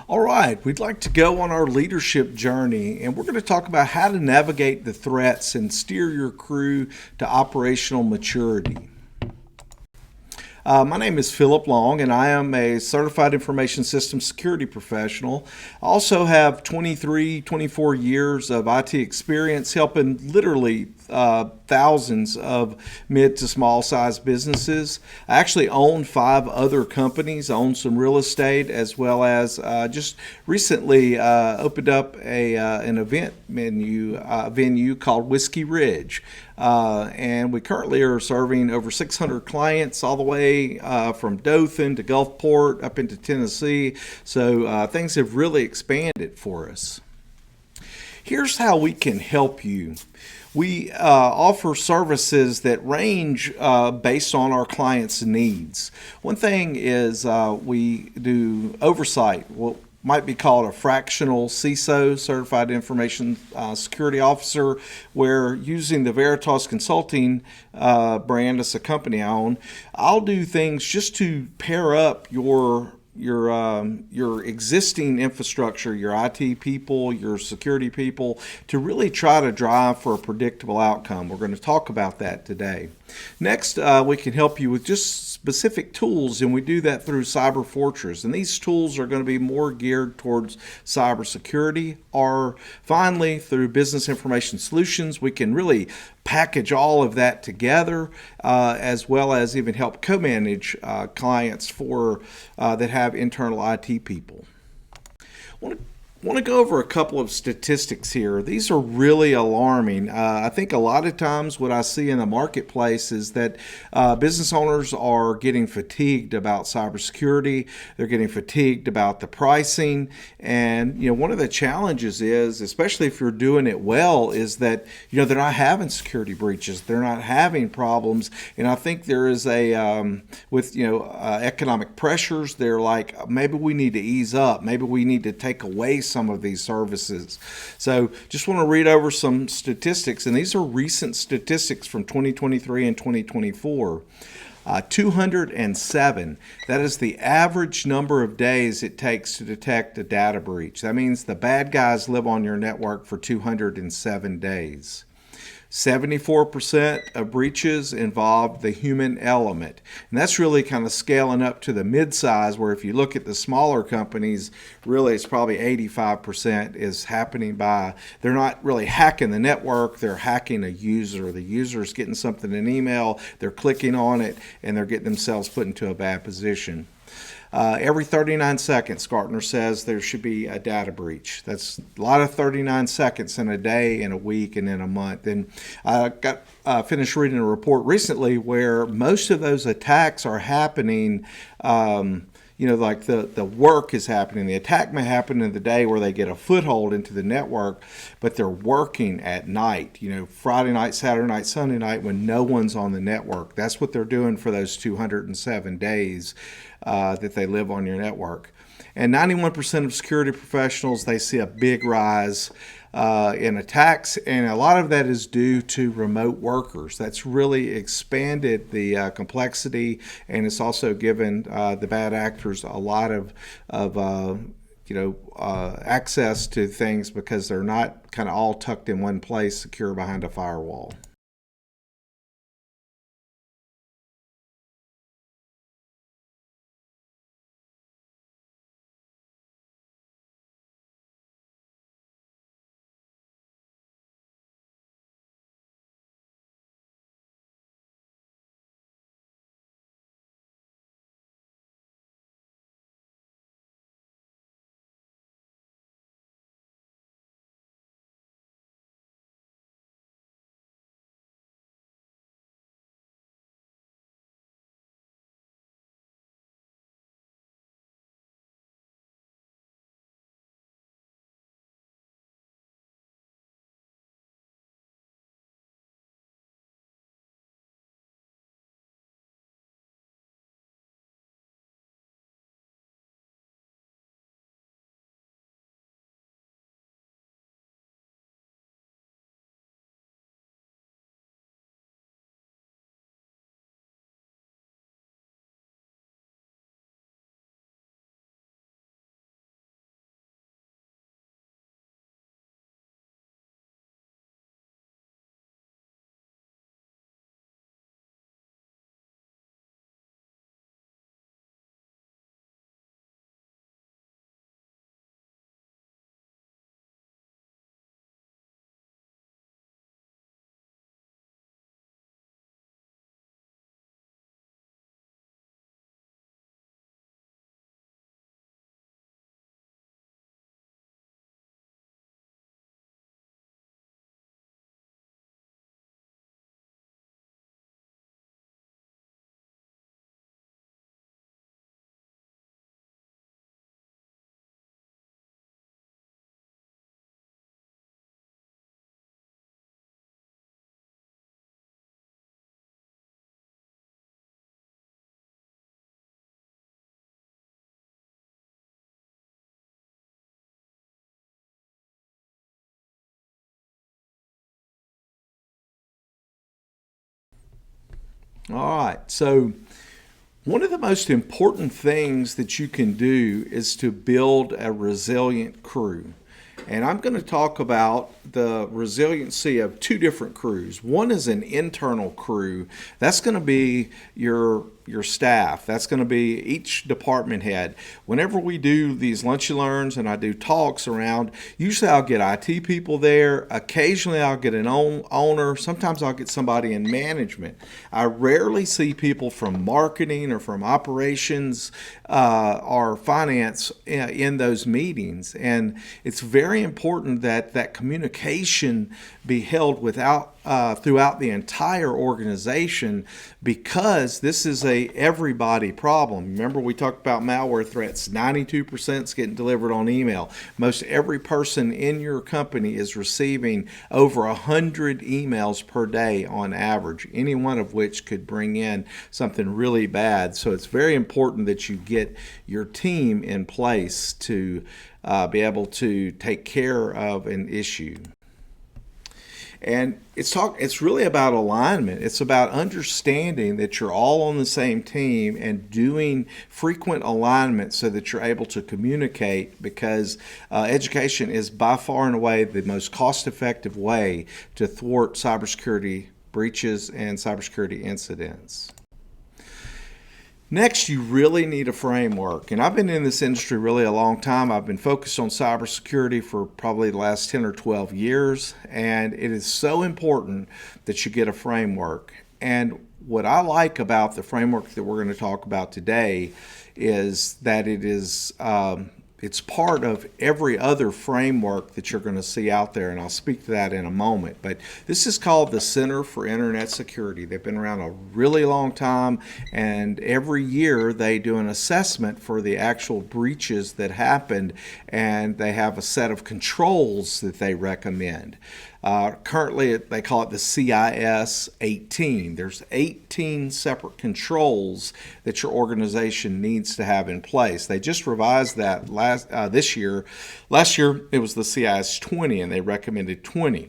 All right, we'd like to go on our leadership journey, and we're going to talk about how to navigate the threats and steer your crew to operational maturity. My name is Philip Long, and I am a certified information systems security professional. I also have 23, 24 years of IT experience helping literally thousands of mid to small size businesses. I actually own 5 other companies. I own some real estate as well as just recently opened up an event venue called Whiskey Ridge. And we currently are serving over 600 clients all the way from Dothan to Gulfport up into Tennessee. So things have really expanded for us. Here's how we can help you. We offer services that range based on our clients' needs. One thing is we do oversight, what might be called a fractional CISO, Certified Information Security Officer, where using the Veritas Consulting brand as a company I own, I'll do things just to pair up your existing infrastructure, your IT people, your security people, to really try to drive for a predictable outcome. We're going to talk about that today. Next, we can help you with just specific tools, and we do that through Cyber Fortress. And these tools are going to be more geared towards cybersecurity. Or finally, through Business Information Solutions, we can really package all of that together, as well as even help co-manage clients for that have internal IT people. I want to go over a couple of statistics here. These are really alarming. I think a lot of times what I see in the marketplace is that business owners are getting fatigued about cybersecurity. They're getting fatigued about the pricing. And, one of the challenges is, especially if you're doing it well, is that, they're not having security breaches. They're not having problems. And I think there is with economic pressures, they're like, maybe we need to ease up. Maybe we need to take away some of these services. So just want to read over some statistics, and these are recent statistics from 2023 and 2024. 207. That is the average number of days it takes to detect a data breach. That means the bad guys live on your network for 207 days. 74% of breaches involved the human element. And that's really kind of scaling up to the mid-size, where if you look at the smaller companies, really it's probably 85% is happening by, they're not really hacking the network, they're hacking a user. The user is getting something in an email, they're clicking on it, and they're getting themselves put into a bad position. Every 39 seconds, Gartner says there should be a data breach. That's a lot of 39 seconds in a day, in a week, and in a month. And I got finished reading a report recently where most of those attacks are happening like the work is happening. The attack may happen in the day where they get a foothold into the network, but they're working at night, Friday night, Saturday night, Sunday night, when no one's on the network. That's what they're doing for those 207 days that they live on your network. And 91% of security professionals, they see a big rise in attacks, and a lot of that is due to remote workers. That's really expanded the complexity, and it's also given the bad actors a lot of access to things because they're not kind of all tucked in one place, secure behind a firewall. All right. So, one of the most important things that you can do is to build a resilient crew. And I'm going to talk about the resiliency of two different crews. One is an internal crew. That's going to be your staff. That's going to be each department head. Whenever we do these lunch and learns and I do talks around, usually I'll get IT people there. Occasionally I'll get an owner. Sometimes I'll get somebody in management. I rarely see people from marketing or from operations or finance in those meetings. And it's very important that that communication be held throughout the entire organization, because this is a everybody problem. Remember, we talked about malware threats. 92% is getting delivered on email. Most every person in your company is receiving over 100 emails per day on average, any one of which could bring in something really bad. So it's very important that you get your team in place to be able to take care of an issue. And it's really about alignment. It's about understanding that you're all on the same team and doing frequent alignment so that you're able to communicate, because education is by far and away the most cost-effective way to thwart cybersecurity breaches and cybersecurity incidents. Next, you really need a framework. And I've been in this industry really a long time. I've been focused on cybersecurity for probably the last 10 or 12 years. And it is so important that you get a framework. And what I like about the framework that we're going to talk about today is that it's part of every other framework that you're going to see out there, and I'll speak to that in a moment. But this is called the Center for Internet Security. They've been around a really long time, and every year they do an assessment for the actual breaches that happened, and they have a set of controls that they recommend. Currently, they call it the CIS 18. There's 18 separate controls that your organization needs to have in place. They just revised that this year. Last year, it was the CIS 20, and they recommended 20.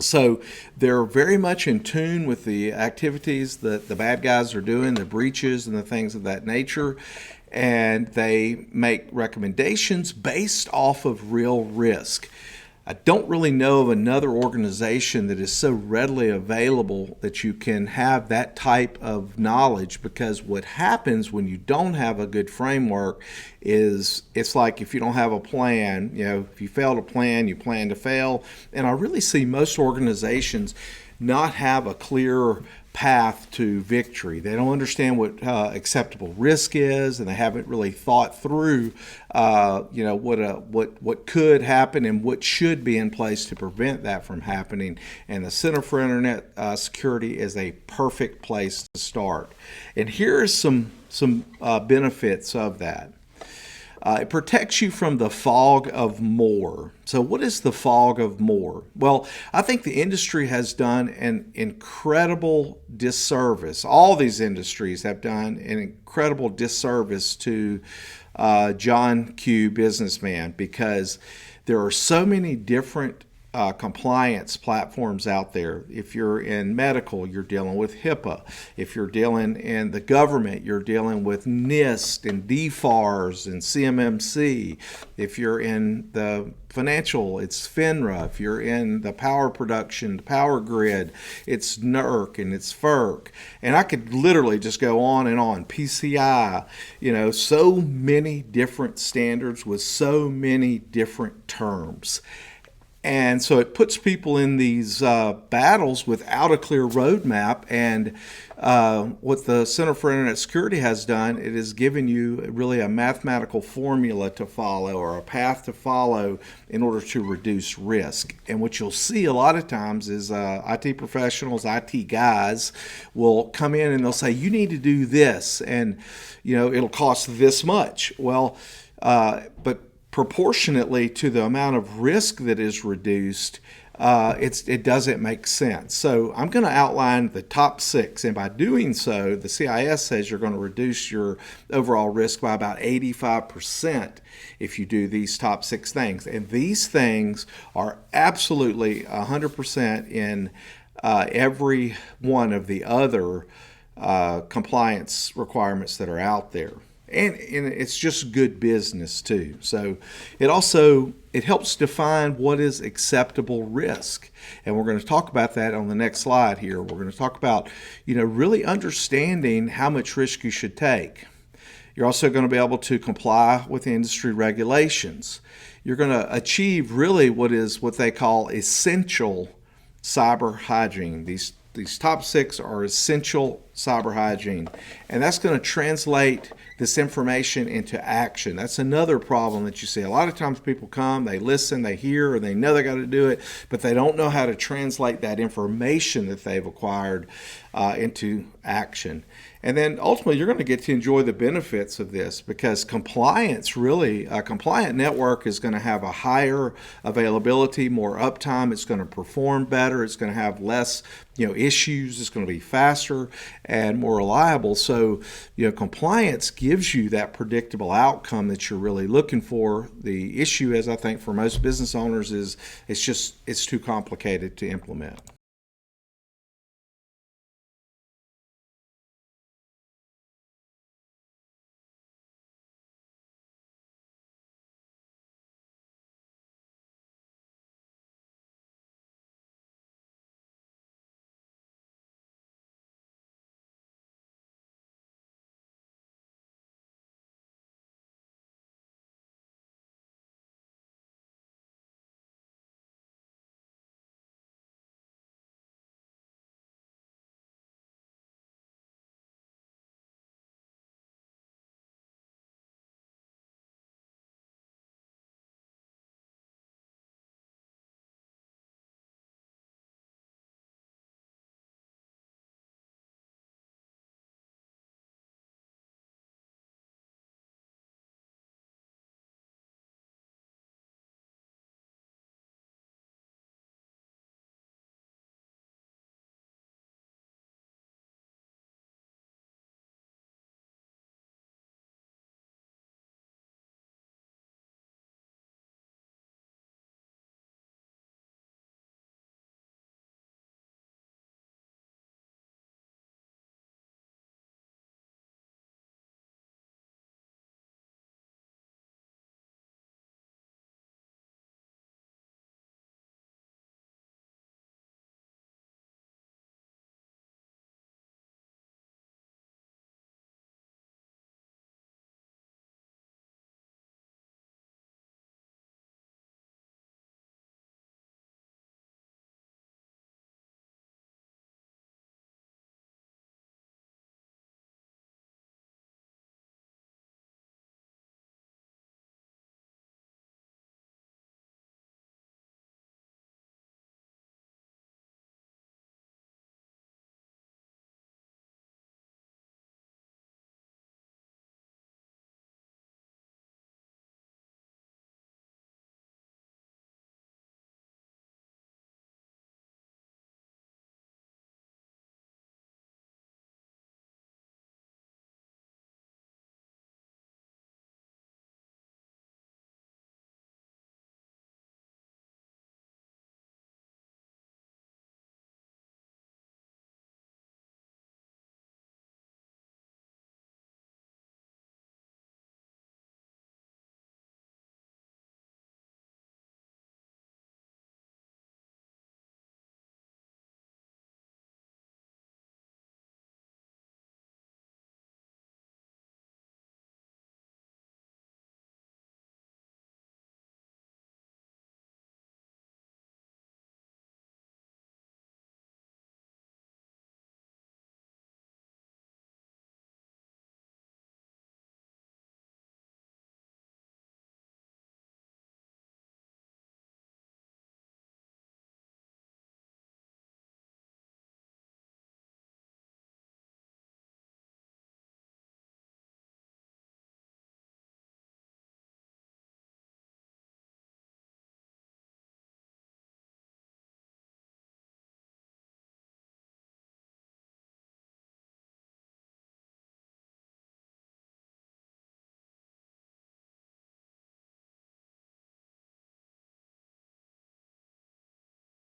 So they're very much in tune with the activities that the bad guys are doing, the breaches and the things of that nature. And they make recommendations based off of real risk. I don't really know of another organization that is so readily available that you can have that type of knowledge, because what happens when you don't have a good framework is it's like if you don't have a plan, if you fail to plan, you plan to fail. And I really see most organizations not have a clear path to victory. They don't understand what acceptable risk is, and they haven't really thought through, what could happen and what should be in place to prevent that from happening. And the Center for Internet Security is a perfect place to start. And here are some benefits of that. It protects you from the fog of more. So what is the fog of more? Well, I think the industry has done an incredible disservice. All these industries have done an incredible disservice to John Q. Businessman, because there are so many different compliance platforms out there. If you're in medical, you're dealing with HIPAA. If you're dealing in the government, you're dealing with NIST and DFARS and CMMC. If you're in the financial, it's FINRA. If you're in the power production, the power grid, it's NERC and it's FERC. And I could literally just go on and on. PCI, so many different standards with so many different terms. And so it puts people in these battles without a clear roadmap. And what the Center for Internet Security has done, it has given you really a mathematical formula to follow, or a path to follow, in order to reduce risk. And what you'll see a lot of times is IT professionals, IT guys will come in and they'll say, you need to do this, and it'll cost this much. Well, but proportionately to the amount of risk that is reduced, it doesn't make sense. So I'm going to outline the top 6, and by doing so, the CIS says you're going to reduce your overall risk by about 85% if you do these top 6 things. And these things are absolutely 100% in every one of the other compliance requirements that are out there. And it's just good business too. So it helps define what is acceptable risk, and we're going to talk about that on the next slide here. We're going to talk about really understanding how much risk you should take. You're also going to be able to comply with industry regulations. You're going to achieve really what they call essential cyber hygiene. These top 6 are essential cyber hygiene, and that's going to translate this information into action. That's another problem that you see. A lot of times people come, they listen, they hear, or they know they got to do it, but they don't know how to translate that information that they've acquired into action. And then ultimately, you're going to get to enjoy the benefits of this, because compliance really, a compliant network is going to have a higher availability, more uptime. It's going to perform better. It's going to have less, issues. It's going to be faster and more reliable. So, compliance gives you that predictable outcome that you're really looking for. The issue, as I think for most business owners, is it's too complicated to implement.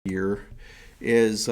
Here is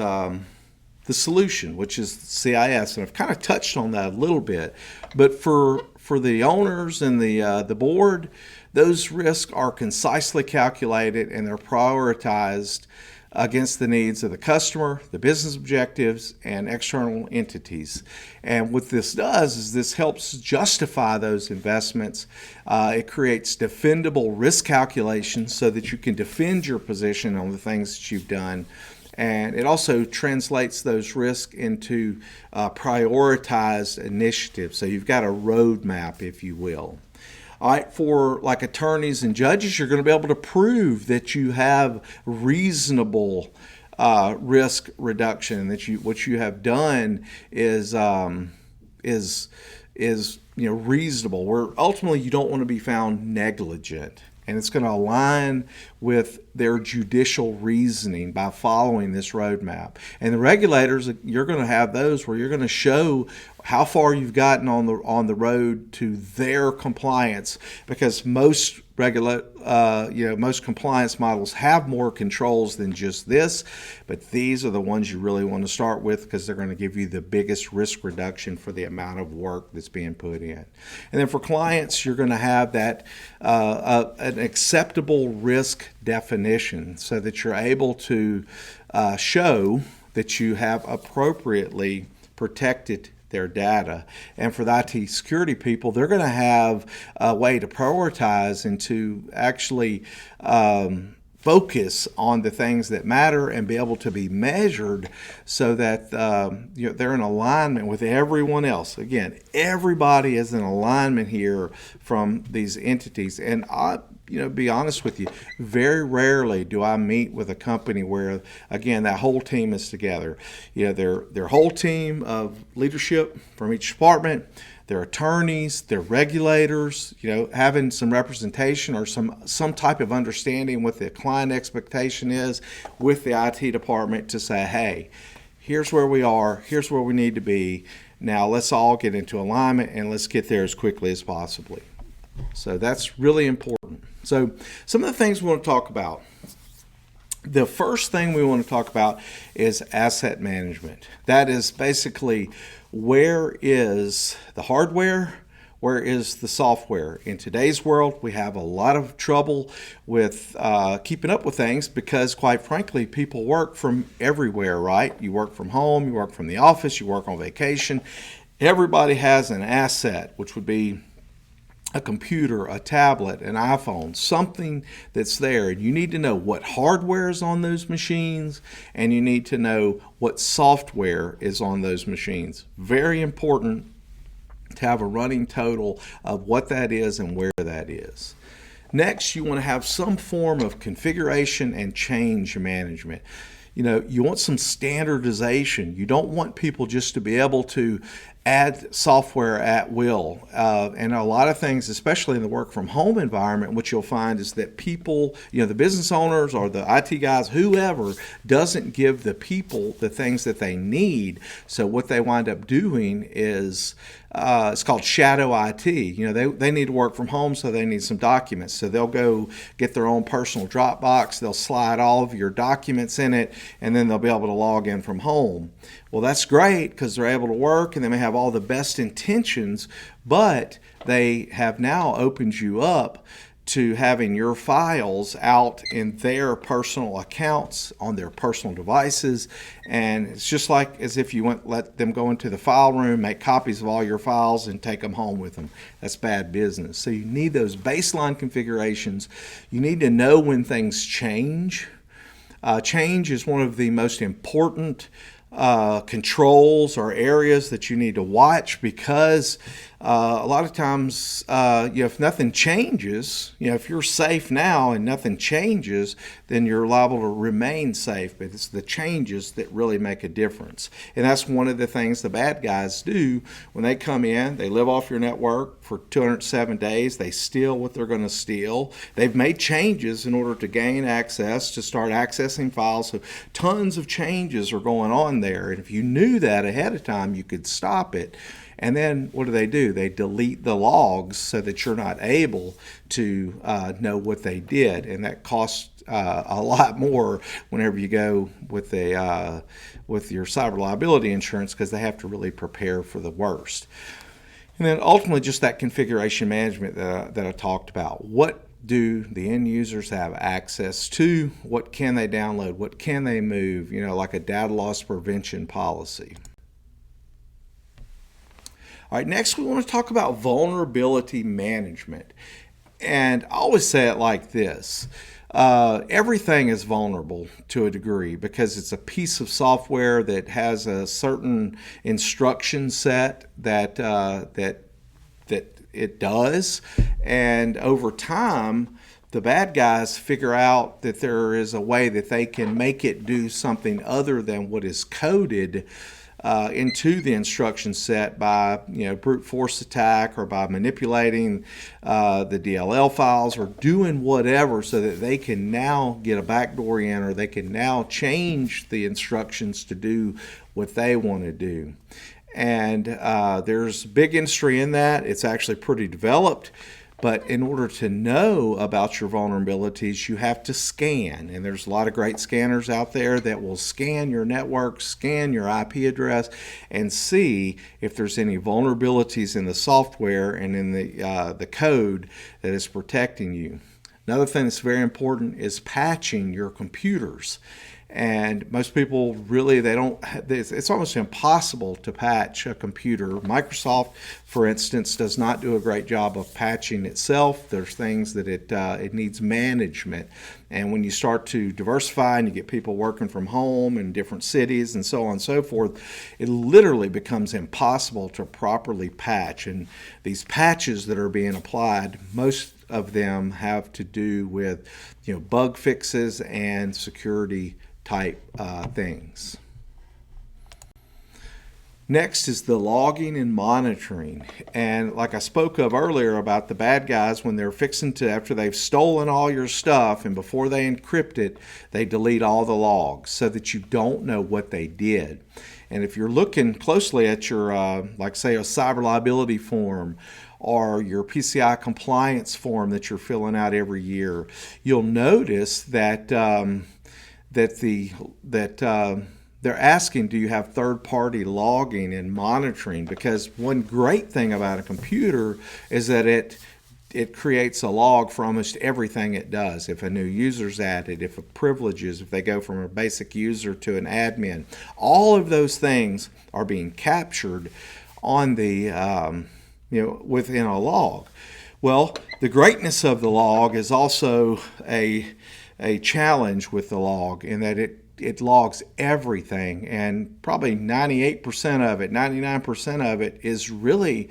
the solution, which is CIS, and I've kind of touched on that a little bit. But for the owners and the board, those risks are concisely calculated and they're prioritized against the needs of the customer, the business objectives, and external entities. And what this does is this helps justify those investments. It creates defendable risk calculations so that you can defend your position on the things that you've done. And it also translates those risks into prioritized initiatives. So you've got a roadmap, if you will. All right, for like attorneys and judges, you're going to be able to prove that you have reasonable risk reduction. That what you have done is reasonable. Where ultimately you don't want to be found negligent. And it's going to align with their judicial reasoning by following this roadmap. And the regulators, you're going to have those where you're going to show how far you've gotten on the road to their compliance, because most most compliance models have more controls than just this, but these are the ones you really want to start with because they're going to give you the biggest risk reduction for the amount of work that's being put in. And then for clients, you're going to have that an acceptable risk definition so that you're able to show that you have appropriately protected their data. And for the IT security people, they're going to have a way to prioritize and to actually focus on the things that matter and be able to be measured so that they're in alignment with everyone else. Again, everybody is in alignment here from these entities. And be honest with you, very rarely do I meet with a company where, again, that whole team is together. Their whole team of leadership from each department, their attorneys, their regulators, having some representation or some type of understanding what the client expectation is with the IT department to say, hey, here's where we are, here's where we need to be. Now let's all get into alignment and let's get there as quickly as possible. So that's really important. So some of the things we want to talk about. The first thing we want to talk about is asset management. That is basically, where is the hardware? Where is the software? In today's world, we have a lot of trouble with keeping up with things because, quite frankly, people work from everywhere, right? You work from home, you work from the office, you work on vacation. Everybody has an asset, which would be a computer, a tablet, an iPhone, something that's there. And you need to know what hardware is on those machines, and you need to know what software is on those machines. Very important to have a running total of what that is and where that is. Next, you want to have some form of configuration and change management. You want some standardization. You don't want people just to be able to add software at will. And a lot of things, especially in the work from home environment, what you'll find is that people, the business owners or the IT guys, whoever, doesn't give the people the things that they need. So what they wind up doing is, it's called shadow IT. They need to work from home, so they need some documents. So they'll go get their own personal Dropbox. They'll slide all of your documents in it, and then they'll be able to log in from home. Well, that's great because they're able to work and they may have all the best intentions, but they have now opened you up to having your files out in their personal accounts on their personal devices. And it's just like as if you let them go into the file room, make copies of all your files and take them home with them. That's bad business. So you need those baseline configurations. You need to know when things change. Change is one of the most important controls or areas that you need to watch, because a lot of times, if nothing changes, if you're safe now and nothing changes, then you're liable to remain safe. But it's the changes that really make a difference. And that's one of the things the bad guys do when they come in. They live off your network for 207 days. They steal what they're going to steal. They've made changes in order to gain access, to start accessing files. So tons of changes are going on there. And if you knew that ahead of time, you could stop it. And then what do? They delete the logs so that you're not able to know what they did, and that costs a lot more whenever you go with your cyber liability insurance, because they have to really prepare for the worst. And then ultimately, just that configuration management that I talked about. What do the end users have access to? What can they download? What can they move? Like a data loss prevention policy. All right, next we want to talk about vulnerability management. And I always say it like this. Everything is vulnerable to a degree because it's a piece of software that has a certain instruction set that it does, and over time the bad guys figure out that there is a way that they can make it do something other than what is coded into the instruction set by brute force attack, or by manipulating the DLL files, or doing whatever so that they can now get a backdoor in, or they can now change the instructions to do what they want to do. And there's big industry in that. It's actually pretty developed. But in order to know about your vulnerabilities, you have to scan. And there's a lot of great scanners out there that will scan your network, scan your IP address, and see if there's any vulnerabilities in the software and in the code that is protecting you. Another thing that's very important is patching your computers. And most people really, it's almost impossible to patch a computer. Microsoft, for instance, does not do a great job of patching itself. There's things that it needs management. And when you start to diversify and you get people working from home in different cities and so on and so forth, it literally becomes impossible to properly patch. And these patches that are being applied, most of them have to do with bug fixes and security type things. Next is the logging and monitoring. And like I spoke of earlier about the bad guys, when they're after they've stolen all your stuff and before they encrypt it, they delete all the logs so that you don't know what they did. And if you're looking closely at your, like say, a cyber liability form, or your PCI compliance form that you're filling out every year, you'll notice that they're asking, do you have third-party logging and monitoring? Because one great thing about a computer is that it creates a log for almost everything it does. If a new user's added, if if they go from a basic user to an admin, all of those things are being captured on the within a log. Well, the greatness of the log is also a challenge with the log, in that it logs everything, and probably 98% of it, 99% of it is really,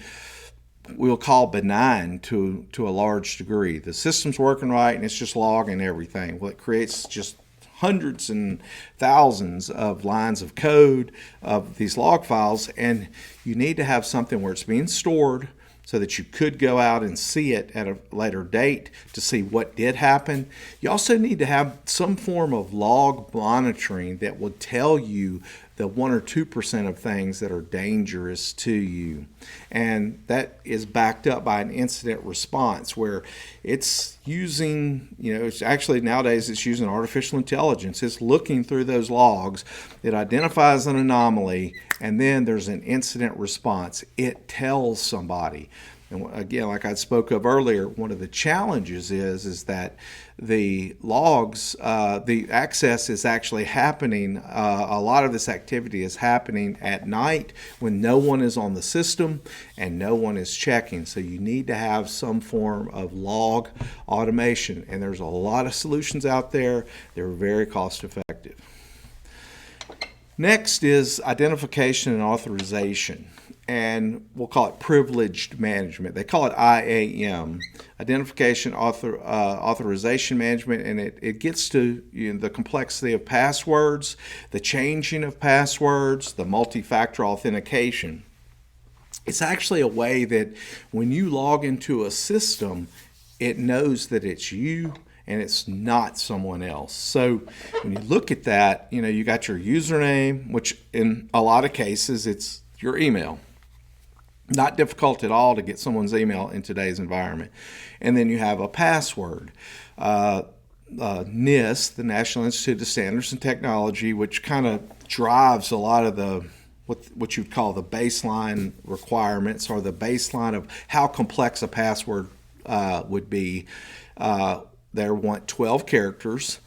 we'll call benign to a large degree. The system's working right and it's just logging everything. Well, it creates just hundreds and thousands of lines of code of these log files, and you need to have something where it's being stored so that you could go out and see it at a later date to see what did happen. You also need to have some form of log monitoring that will tell you the 1 or 2% of things that are dangerous to you. And that is backed up by an incident response where it's using, it's actually nowadays it's using artificial intelligence. It's looking through those logs. It identifies an anomaly, and then there's an incident response. It tells somebody. And again, like I spoke of earlier, one of the challenges is that the logs, the access is actually happening, a lot of this activity is happening at night when no one is on the system and no one is checking. So you need to have some form of log automation. And there's a lot of solutions out there. They're very cost effective. Next is identification and authorization, and we'll call it privileged management. They call it IAM, identification authorization management, and it gets to the complexity of passwords, the changing of passwords, the multi-factor authentication. It's actually a way that when you log into a system, it knows that it's you and it's not someone else. So when you look at that, you got your username, which in a lot of cases it's your email. Not difficult at all to get someone's email in today's environment. And then you have a password. NIST, the National Institute of Standards and Technology, which kind of drives a lot of the what you'd call the baseline requirements, or the baseline of how complex a password would be. They want 12 characters,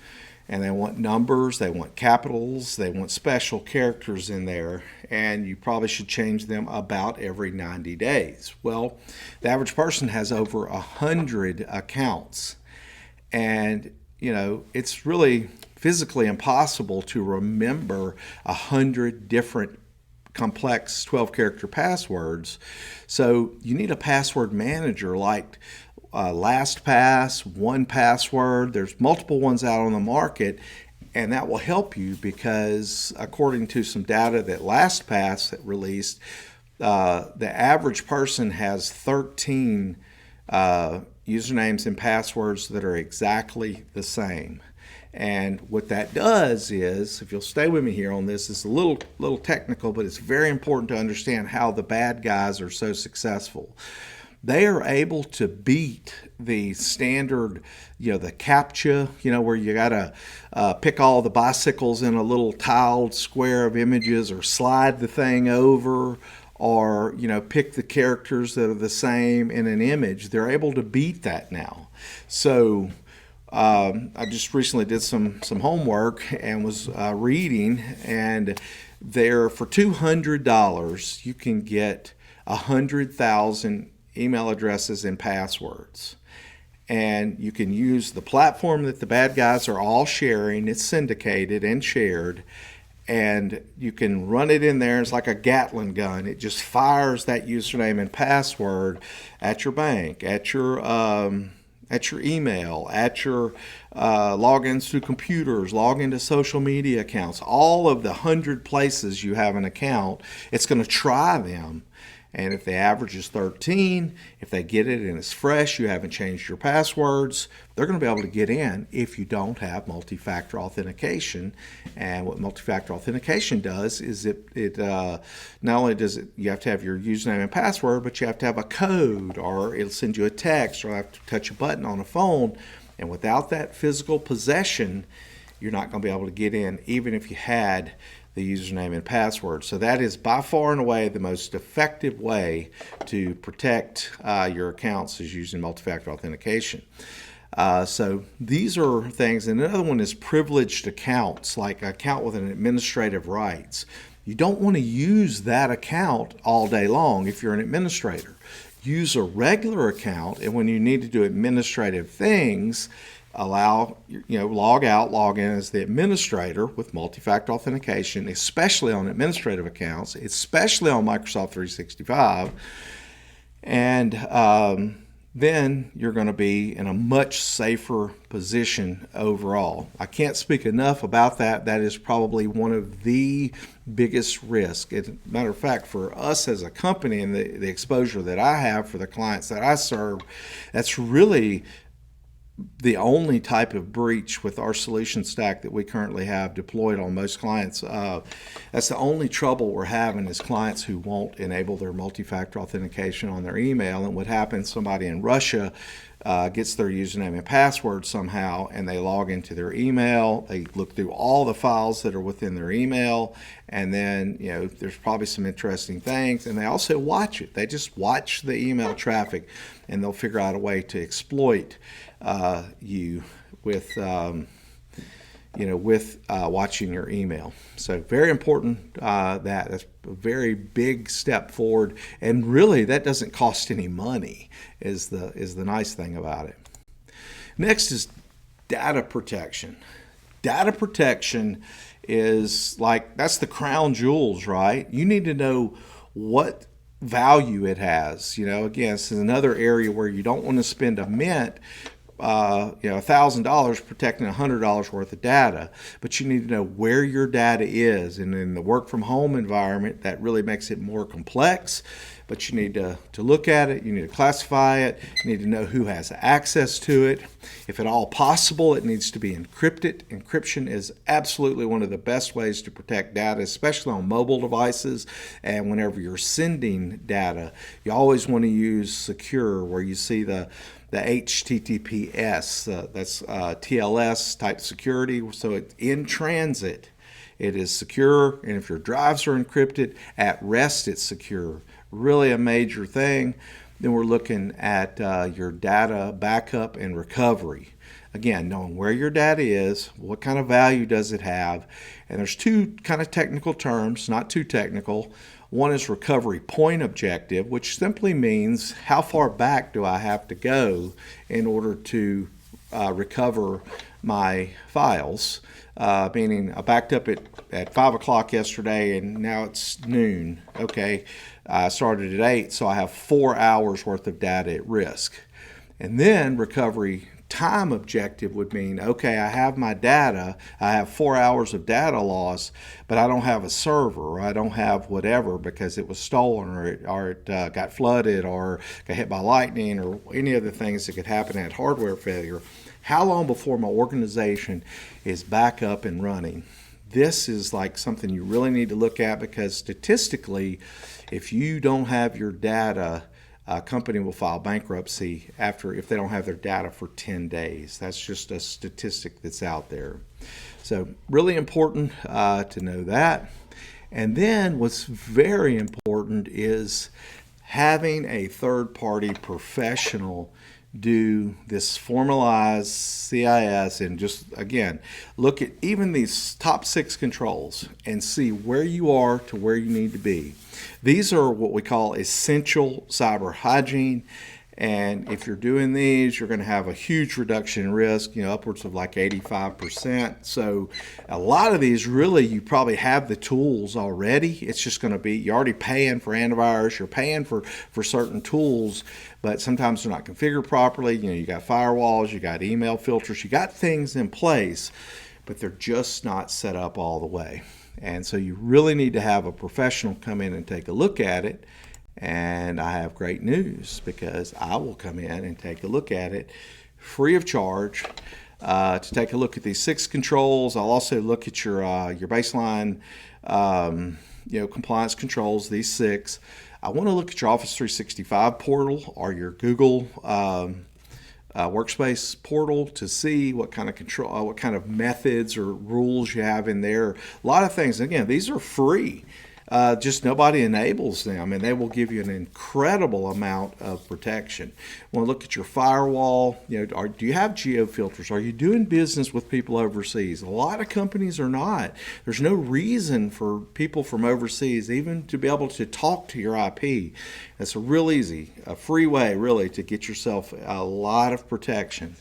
and they want numbers, they want capitals, they want special characters in there, and you probably should change them about every 90 days. Well, the average person has over 100 accounts, and it's really physically impossible to remember 100 different complex 12-character passwords. So you need a password manager like LastPass, 1Password. There's multiple ones out on the market, and that will help you because according to some data that LastPass released, the average person has 13 usernames and passwords that are exactly the same. And what that does is, if you'll stay with me here on this, it's a little technical, but it's very important to understand how the bad guys are so successful. They are able to beat the standard, the CAPTCHA, where you got to pick all the bicycles in a little tiled square of images, or slide the thing over, or pick the characters that are the same in an image. They're able to beat that now. So I just recently did some homework and was reading, and there for $200 you can get 100,000 email addresses and passwords. And you can use the platform that the bad guys are all sharing. It's syndicated and shared. And you can run it in there. It's like a Gatling gun. It just fires that username and password at your bank, at your email, at your logins to computers, login to social media accounts, all of the 100 places you have an account. It's going to try them. And if the average is 13, if they get it and it's fresh, you haven't changed your passwords, they're going to be able to get in if you don't have multi-factor authentication. And what multi-factor authentication does is it not only does it, you have to have your username and password, but you have to have a code, or it'll send you a text, or have to touch a button on a phone. And without that physical possession, you're not going to be able to get in, even if you had the username and password. So that is by far and away the most effective way to protect your accounts, is using multi-factor authentication. So these are things. And another one is privileged accounts, like an account with an administrative rights. You don't want to use that account all day long if you're an administrator. Use a regular account, and when you need to do administrative things, log out, log in as the administrator with multi-factor authentication, especially on administrative accounts, especially on Microsoft 365. And then you're going to be in a much safer position overall. I can't speak enough about that. That is probably one of the biggest risks. As a matter of fact, for us as a company and the exposure that I have for the clients that I serve, that's really the only type of breach with our solution stack that we currently have deployed on most clients. That's the only trouble we're having, is clients who won't enable their multi-factor authentication on their email. And what happens, somebody in Russia gets their username and password somehow, and they log into their email. They look through all the files that are within their email, and then there's probably some interesting things. And they also watch it. They just watch the email traffic, and they'll figure out a way to exploit you with watching your email. So very important. That's a very big step forward, and really that doesn't cost any money. Is the nice thing about it. Next is data protection. Data protection is that's the crown jewels, right? You need to know what value it has. Again, this is another area where you don't want to spend a mint, $1,000 protecting $100 worth of data, but you need to know where your data is. And in the work from home environment, that really makes it more complex. but you need to look at it, you need to classify it, you need to know who has access to it. If at all possible, it needs to be encrypted. Encryption is absolutely one of the best ways to protect data, especially on mobile devices. And whenever you're sending data, you always want to use secure, where you see the HTTPS, that's TLS type security, so it's in transit. It is secure, and if your drives are encrypted, at rest it's secure. Really a major thing. Then we're looking at your data backup and recovery. Again, knowing where your data is, what kind of value does it have, and there's two kind of technical terms, not too technical. One is recovery point objective, which simply means how far back do I have to go in order to recover my files, meaning I backed up at 5 o'clock yesterday and now it's noon. Okay, I started at 8, so I have 4 hours worth of data at risk. And then recovery time objective would mean, okay, I have my data, I have 4 hours of data loss, but I don't have a server, or I don't have whatever because it was stolen, or it got flooded, or got hit by lightning, or any of the things that could happen at hardware failure. How long before my organization is back up and running? This is like something you really need to look at, because statistically, if you don't have your data, a company will file bankruptcy if they don't have their data for 10 days. That's just a statistic that's out there. So really important to know that. And then what's very important is having a third-party professional do this formalized CIS, and just again look at even these top 6 controls and see where you are to where you need to be. These are what we call essential cyber hygiene, and if you're doing these, you're going to have a huge reduction in risk, upwards of like 85%. So a lot of these, really, you probably have the tools already. It's just going to be, you're already paying for antivirus, you're paying for certain tools, but sometimes they're not configured properly. You got firewalls, you got email filters, you got things in place, but they're just not set up all the way. And so you really need to have a professional come in and take a look at it. And I have great news, because I will come in and take a look at it free of charge to take a look at these 6 controls. I'll also look at your baseline compliance controls, these 6. I want to look at your Office 365 portal or your Google Workspace portal to see what kind of control, what kind of methods or rules you have in there. A lot of things. Again, these are free. Just nobody enables them, and they will give you an incredible amount of protection. Want to look at your firewall. Do you have geo filters? Are you doing business with people overseas? A lot of companies are not. There's no reason for people from overseas even to be able to talk to your IP. It's a real easy, a free way really to get yourself a lot of protection.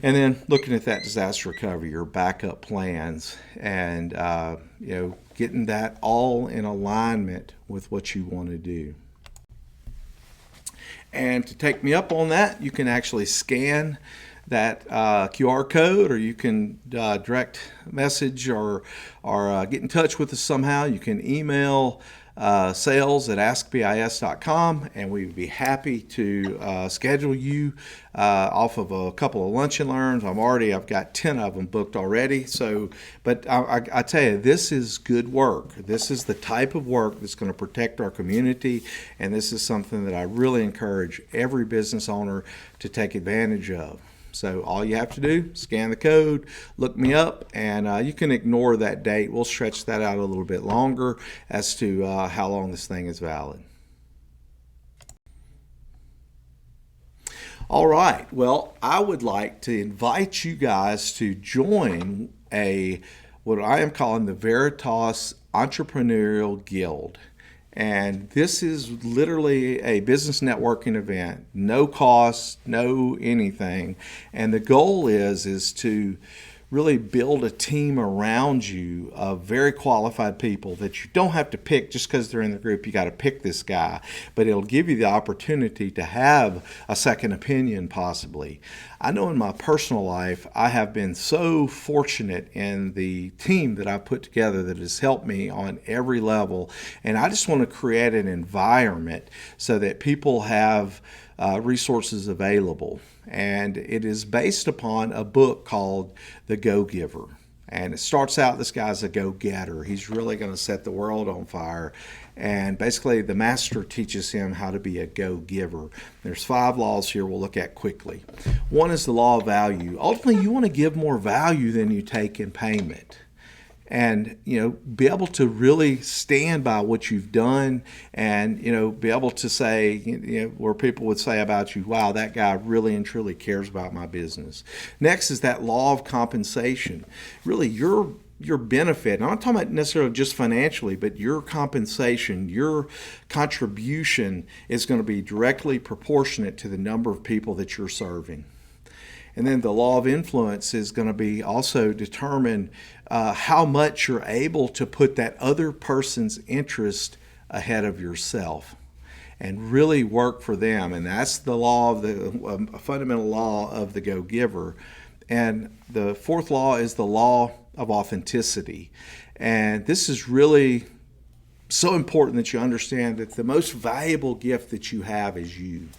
And then looking at that disaster recovery, your backup plans, and getting that all in alignment with what you want to do. And to take me up on that, you can actually scan that QR code, or you can direct message or get in touch with us somehow. You can email sales@askbis.com, and we'd be happy to schedule you off of a couple of lunch and learns. I've got 10 of them booked already. So, but I tell you, this is good work. This is the type of work that's going to protect our community, and this is something that I really encourage every business owner to take advantage of. So all you have to do, scan the code, look me up, and you can ignore that date. We'll stretch that out a little bit longer as to how long this thing is valid. All right, well, I would like to invite you guys to join what I am calling the Veritas Entrepreneurial Guild. And this is literally a business networking event, no cost, no anything. And the goal is to really build a team around you of very qualified people that you don't have to pick just because they're in the group. You got to pick this guy, but it'll give you the opportunity to have a second opinion possibly. I know in my personal life, I have been so fortunate in the team that I've put together that has helped me on every level. And I just want to create an environment so that people have resources available. And it is based upon a book called The Go-Giver. And it starts out, this guy's a go-getter. He's really going to set the world on fire. And basically, the master teaches him how to be a go-giver. There's 5 laws here we'll look at quickly. One is the law of value. Ultimately, you want to give more value than you take in payment. And, be able to really stand by what you've done and, be able to say, where people would say about you, wow, that guy really and truly cares about my business. Next is that law of compensation. Really, your benefit, I'm not talking about necessarily just financially, but your compensation, your contribution is going to be directly proportionate to the number of people that you're serving. And then the law of influence is going to be also determine how much you're able to put that other person's interest ahead of yourself and really work for them. And that's the law of the fundamental law of the go-giver. And the 4th law is the law of authenticity. And this is really so important that you understand that the most valuable gift that you have is you.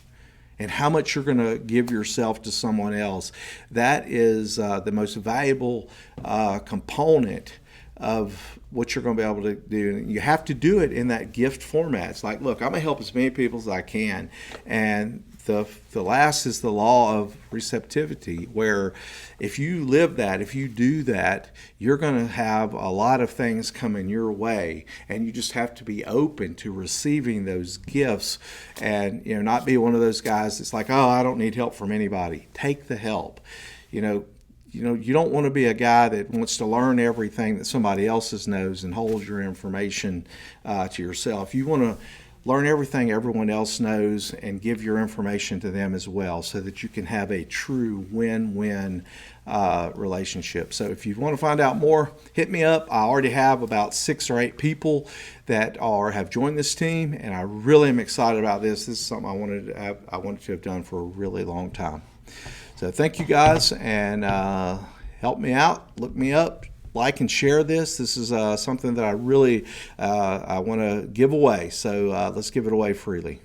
And how much you're going to give yourself to someone else. That is the most valuable component of what you're going to be able to do. You have to do it in that gift format. It's like, look, I'm going to help as many people as I can. And the last is the law of receptivity, where if you live that, if you do that, you're going to have a lot of things coming your way, and you just have to be open to receiving those gifts and not be one of those guys that's like, oh, I don't need help from anybody. Take the help. You don't want to be a guy that wants to learn everything that somebody else knows and hold your information to yourself. You want to learn everything everyone else knows and give your information to them as well, so that you can have a true win-win relationship. So if you want to find out more, hit me up. I already have about 6 or 8 people that have joined this team, and I really am excited about this. This is something I wanted to have done for a really long time. So thank you guys, and help me out. Look me up. Like and share this. This is something that I really I want to give away. So let's give it away freely.